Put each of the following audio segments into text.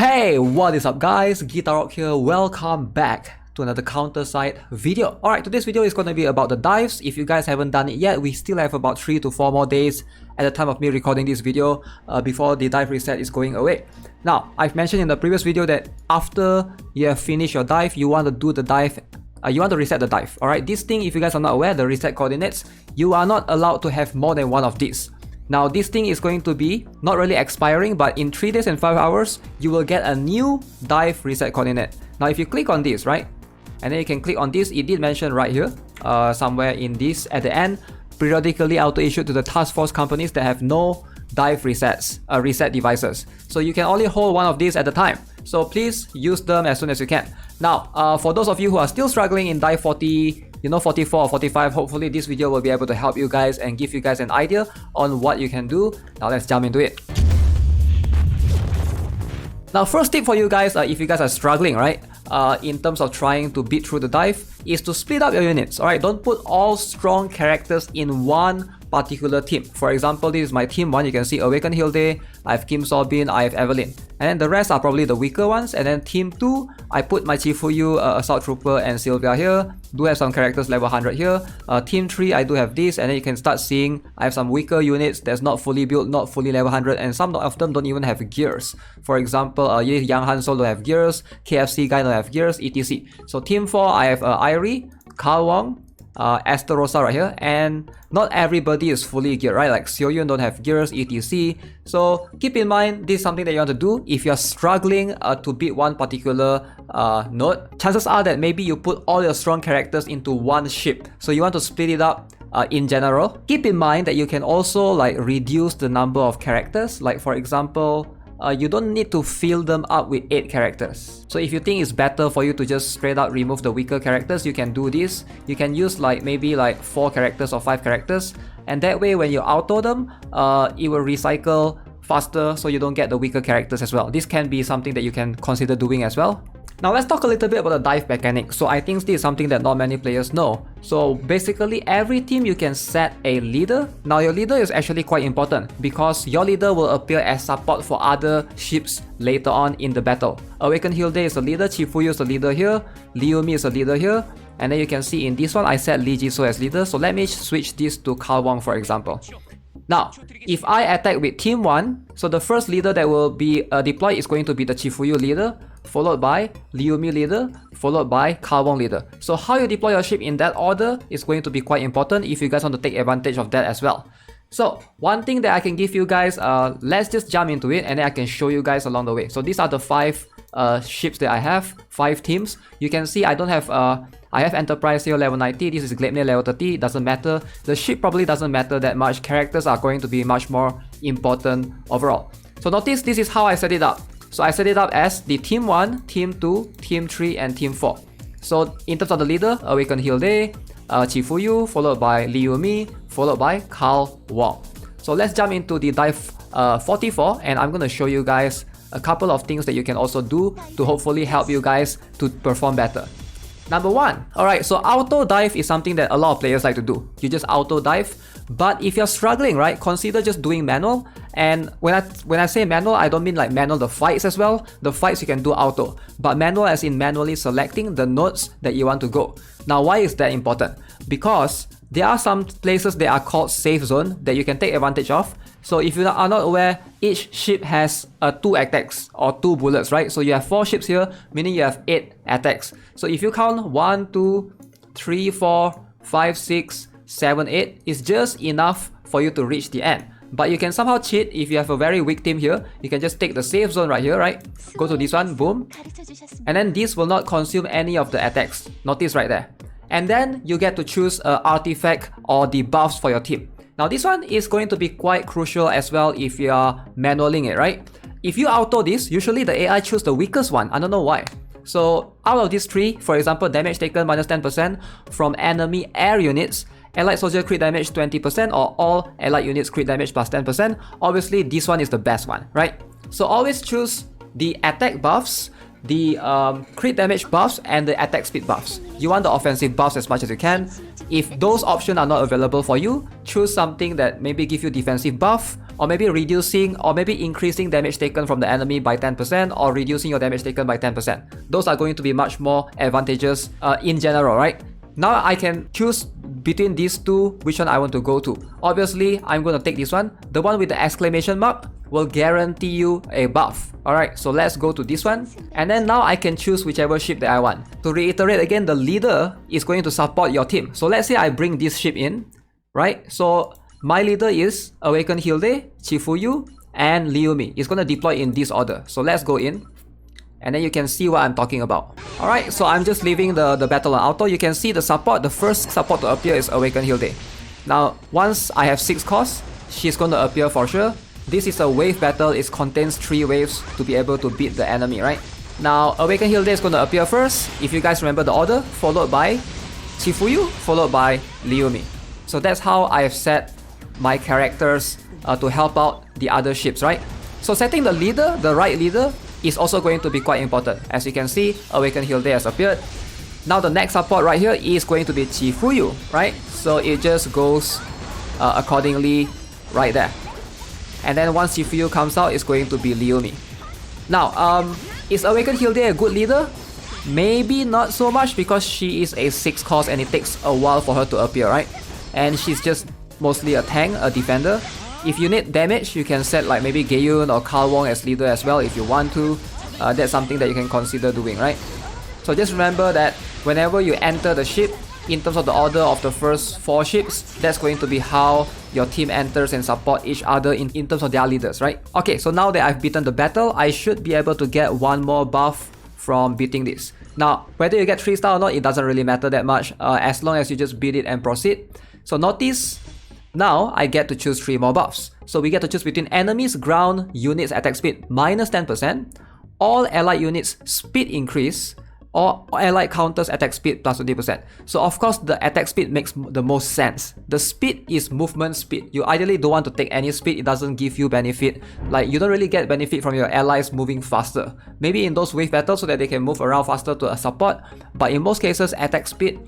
Hey, what is up guys? GuitarRock here. Welcome back to another counter side video. Alright, today's video is going to be about the dives. If you guys haven't done it yet, we still have about 3 to 4 more days at the time of me recording this video before the dive reset is going away. Now, I've mentioned in the previous video that after you have finished your dive, you want to do the dive. You want to reset the dive. Alright, this thing, if you guys are not aware, the reset coordinates, you are not allowed to have more than one of these. Now this thing is going to be not really expiring, but in 3 days and 5 hours, you will get a new dive reset coordinate. Now if you click on this, right, and then you can click on this, it did mention right here, somewhere in this at the end, periodically auto-issued to the task force companies that have no dive resets, reset devices. So you can only hold one of these at a time. So please use them as soon as you can. Now, for those of you who are still struggling in dive 40, 44 or 45, hopefully this video will be able to help you guys and give you guys an idea on what you can do. Now let's jump into it. Now first tip for you guys, if you guys are struggling, right, in terms of trying to beat through the dive, is to split up your units. Alright, don't put all strong characters in one particular team. For example, this is my team 1. You can see Awaken Hilde, I have Kim Sorbin, I have Evelyn. And then the rest are probably the weaker ones. And then team 2, I put my Chifuyu, Assault Trooper and Sylvia here. Do have some characters level 100 here. Team 3, I do have this, and then you can start seeing I have some weaker units that's not fully built, not fully level 100, and some of them don't even have gears. For example, Yang Han Solo don't have gears, KFC guy don't have gears, etc. So team 4, I have Irie, Carl Wong, Esterosa right here, and not everybody is fully geared, right? Like Seoyun don't have gears, etc. So keep in mind, this is something that you want to do if you're struggling to beat one particular node. Chances are that maybe you put all your strong characters into one ship, so you want to split it up. In general, keep in mind that you can also like reduce the number of characters. Like for example, you don't need to fill them up with 8 characters. So if you think it's better for you to just straight out remove the weaker characters, you can do this. You can use like maybe like 4 characters or 5 characters, and that way when you auto them, it will recycle faster, so you don't get the weaker characters as well. This can be something that you can consider doing as well. Now let's talk a little bit about the dive mechanic. So I think this is something that not many players know. So basically every team you can set a leader. Now your leader is actually quite important because your leader will appear as support for other ships later on in the battle. Awaken Hilde is a leader, Chifuyu is a leader here, Liumi is a leader here, and then you can see in this one I set Lee Jisoo as leader. So let me switch this to Carl Wong for example. Now, if I attack with team 1, so the first leader that will be deployed is going to be the Chifuyu leader, followed by Liumi leader, followed by Carl Wong leader. So how you deploy your ship in that order is going to be quite important if you guys want to take advantage of that as well. So one thing that I can give you guys, let's just jump into it and then I can show you guys along the way. So these are the 5 ships that I have, 5 teams. You can see I don't have I have Enterprise here level 90, this is Gleipnir level 30, it doesn't matter. The ship probably doesn't matter that much, characters are going to be much more important overall. So notice this is how I set it up. So I set it up as the team 1, team 2, team 3 and team 4. So in terms of the leader, Awaken Hilde, Chifuyu, followed by Liumi, followed by Carl Wong. So let's jump into the dive 44 and I'm going to show you guys a couple of things that you can also do to hopefully help you guys to perform better. Number 1, alright, so auto dive is something that a lot of players like to do. You just auto dive, but if you're struggling, right, consider just doing manual. And when I say manual, I don't mean like manual the fights as well. The fights you can do auto, but manual as in manually selecting the nodes that you want to go. Now why is that important? Because there are some places that are called safe zone that you can take advantage of. So if you are not aware, each ship has 2 attacks or 2 bullets, right? So you have 4 ships here, meaning you have 8 attacks. So if you count 1, 2, 3, 4, 5, 6, 7, 8, it's just enough for you to reach the end. But you can somehow cheat if you have a very weak team here. You can just take the safe zone right here, right? Go to this one, boom. And then this will not consume any of the attacks. Notice right there. And then you get to choose an artifact or debuffs for your team. Now this one is going to be quite crucial as well if you are manualing it, right? If you auto this, usually the AI choose the weakest one. I don't know why. So out of these 3, for example, damage taken minus 10% from enemy air units, allied soldier crit damage 20%, or all allied units crit damage plus 10%. Obviously this one is the best one, right? So always choose the attack buffs, the crit damage buffs and the attack speed buffs. You want the offensive buffs as much as you can. If those options are not available for you, choose something that maybe give you defensive buff or maybe reducing or maybe increasing damage taken from the enemy by 10% or reducing your damage taken by 10%. Those are going to be much more advantageous in general, right? Now I can choose between these two which one I want to go to. Obviously, I'm going to take this one. The one with the exclamation mark will guarantee you a buff. Alright, so let's go to this one. And then now I can choose whichever ship that I want. To reiterate again, the leader is going to support your team. So let's say I bring this ship in, right? So my leader is Awakened Hilde, Chifuyu, and Liumi. It's going to deploy in this order. So let's go in. And then you can see what I'm talking about. Alright, so I'm just leaving the battle on auto. You can see the support, the first support to appear is Awakened Hilde. Now, once I have 6 costs, she's going to appear for sure. This is a wave battle, it contains 3 waves to be able to beat the enemy, right? Now, Awakened Hilde is going to appear first, if you guys remember the order, followed by Chifuyu, followed by Liumi. So that's how I've set my characters to help out the other ships, right? So setting the leader, the right leader, is also going to be quite important. As you can see, Awakened Hilde has appeared. Now the next support right here is going to be Chifuyu, right? So it just goes accordingly right there. And then once Chifuyu comes out, it's going to be Liumi. Now, is Awakened Hilde a good leader? Maybe not so much because she is a 6 cost and it takes a while for her to appear, right? And she's just mostly a tank, a defender. If you need damage, you can set like maybe Gaeyun or Carl Wong as leader as well if you want to. That's something that you can consider doing, right? So just remember that whenever you enter the ship, in terms of the order of the first 4 ships, that's going to be how your team enters and support each other in terms of their leaders, right? Okay, so now that I've beaten the battle, I should be able to get 1 more buff from beating this. Now, whether you get 3 star or not, it doesn't really matter that much as long as you just beat it and proceed. So notice, now I get to choose 3 more buffs. So we get to choose between enemies, ground, units attack speed minus 10%, all allied units speed increase, or allied counters attack speed plus 20%. So of course the attack speed makes the most sense. The speed is movement speed. You ideally don't want to take any speed, it doesn't give you benefit. Like you don't really get benefit from your allies moving faster. Maybe in those wave battles so that they can move around faster to a support, but in most cases attack speed,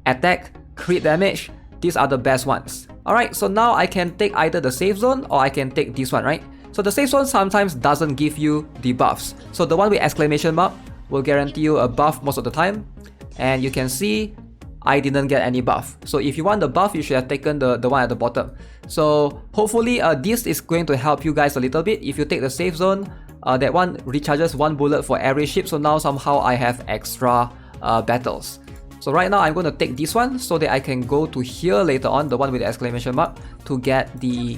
attack, crit damage, these are the best ones. Alright, so now I can take either the safe zone or I can take this one, right? So the safe zone sometimes doesn't give you the buffs. So the one with exclamation mark will guarantee you a buff most of the time. And you can see I didn't get any buff. So if you want the buff, you should have taken the one at the bottom. So hopefully this is going to help you guys a little bit. If you take the safe zone, that one recharges 1 bullet for every ship. So now somehow I have extra battles. So right now I'm going to take this one so that I can go to here later on, the one with the exclamation mark, to get the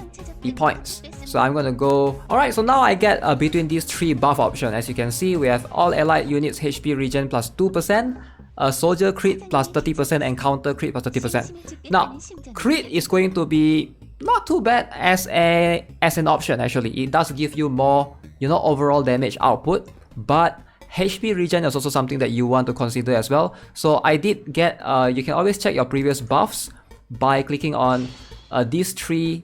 points. So I'm going to go... Alright, so now I get between these 3 buff options. As you can see, we have all allied units HP regen plus 2%, soldier crit plus 30%, and counter crit plus 30%. Now, crit is going to be not too bad as an option actually. It does give you more, overall damage output, but HP regen is also something that you want to consider as well. So I did get, you can always check your previous buffs by clicking on these three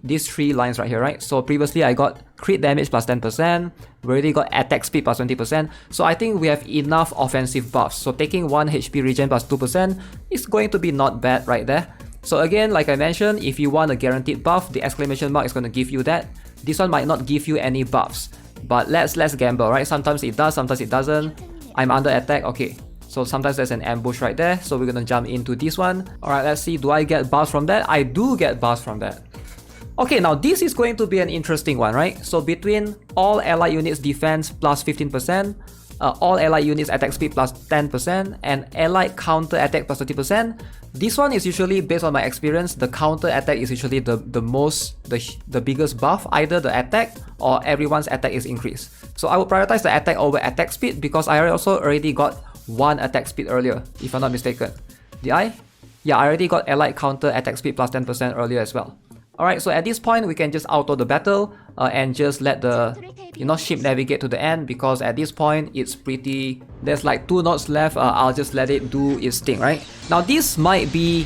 lines right here, right? So previously I got crit damage plus 10%, we already got attack speed plus 20%. So I think we have enough offensive buffs. So taking 1 HP regen plus 2% is going to be not bad right there. So again, like I mentioned, if you want a guaranteed buff, the exclamation mark is going to give you that. This one might not give you any buffs. But let's gamble, right? Sometimes it does, sometimes it doesn't. I'm under attack, okay. So sometimes there's an ambush right there. So we're gonna jump into this one. Alright, let's see, do I get buffs from that? I do get buffs from that. Okay, now this is going to be an interesting one, right? So between all allied units defense plus 15%, all allied units attack speed plus 10%, and allied counter attack plus 30%. This one is usually, based on my experience, the counter attack is usually the biggest buff. Either the attack or everyone's attack is increased. So I would prioritize the attack over attack speed because I also already got 1 attack speed earlier, if I'm not mistaken. Did I? Yeah, I already got allied counter attack speed plus 10% earlier as well. Alright, so at this point we can just auto the battle and just let the ship navigate to the end, because at this point it's pretty... There's like 2 knots left. I'll just let it do its thing, right? Now this might be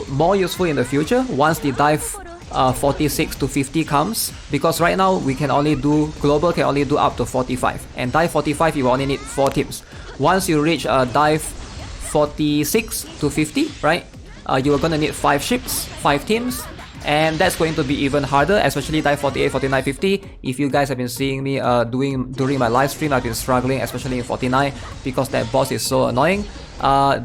more useful in the future once the dive 46 to 50 comes, because right now we can only do... Global can only do up to 45, and dive 45 you only need 4 teams. Once you reach dive 46 to 50, right? You are gonna need 5 ships, 5 teams, and that's going to be even harder, especially dive 48, 49, 50. If you guys have been seeing me doing during my live stream, I've been struggling, especially in 49, because that boss is so annoying.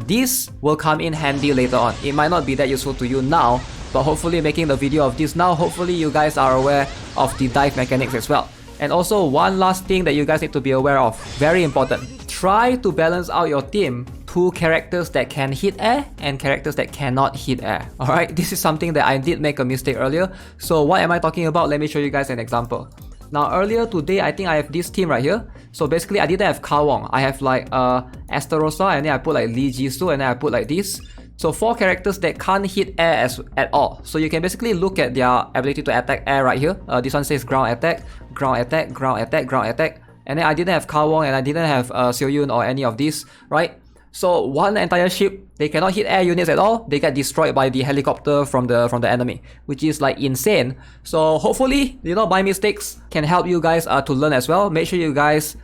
This will come in handy later on. It might not be that useful to you now, but hopefully making the video of this now, hopefully you guys are aware of the dive mechanics as well. And also one last thing that you guys need to be aware of, very important. Try to balance out your team to characters that can hit air and characters that cannot hit air. Alright, this is something that I did make a mistake earlier. So what am I talking about? Let me show you guys an example. Now earlier today, I think I have this team right here. So basically I didn't have Ka Wong. I have like Esterosa, and then I put like Lee Jisoo, and then I put like this. So 4 characters that can't hit air at all. So you can basically look at their ability to attack air right here. This one says ground attack, ground attack, ground attack, ground attack. And then I didn't have Ka Wong and I didn't have Seo Yoon or any of these, right? So one entire ship, they cannot hit air units at all. They get destroyed by the helicopter from the enemy, which is like insane. So hopefully, you know, my mistakes can help you guys to learn as well. Make sure you guys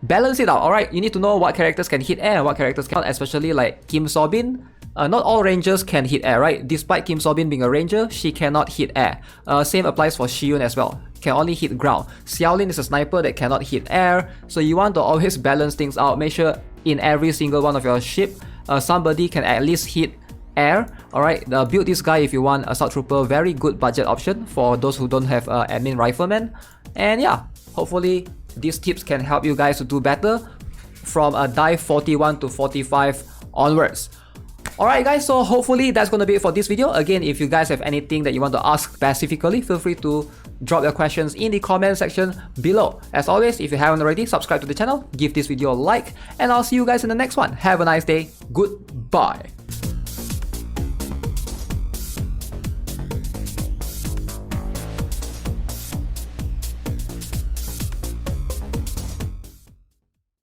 balance it out, alright? You need to know what characters can hit air and what characters cannot, especially like Kim Sobin. Not all rangers can hit air, right? Despite Kim Sobin being a ranger, she cannot hit air. Same applies for Shiyun as well. Can only hit ground. Xiaolin is a sniper that cannot hit air. So you want to always balance things out. Make sure in every single one of your ship, somebody can at least hit air. Alright, build this guy if you want a Assault Trooper. Very good budget option for those who don't have admin rifleman. And yeah, hopefully these tips can help you guys to do better from dive 41 to 45 onwards. Alright guys, so hopefully that's gonna be it for this video. Again, if you guys have anything that you want to ask specifically, feel free to drop your questions in the comment section below. As always, if you haven't already, subscribe to the channel, give this video a like, and I'll see you guys in the next one. Have a nice day. Goodbye.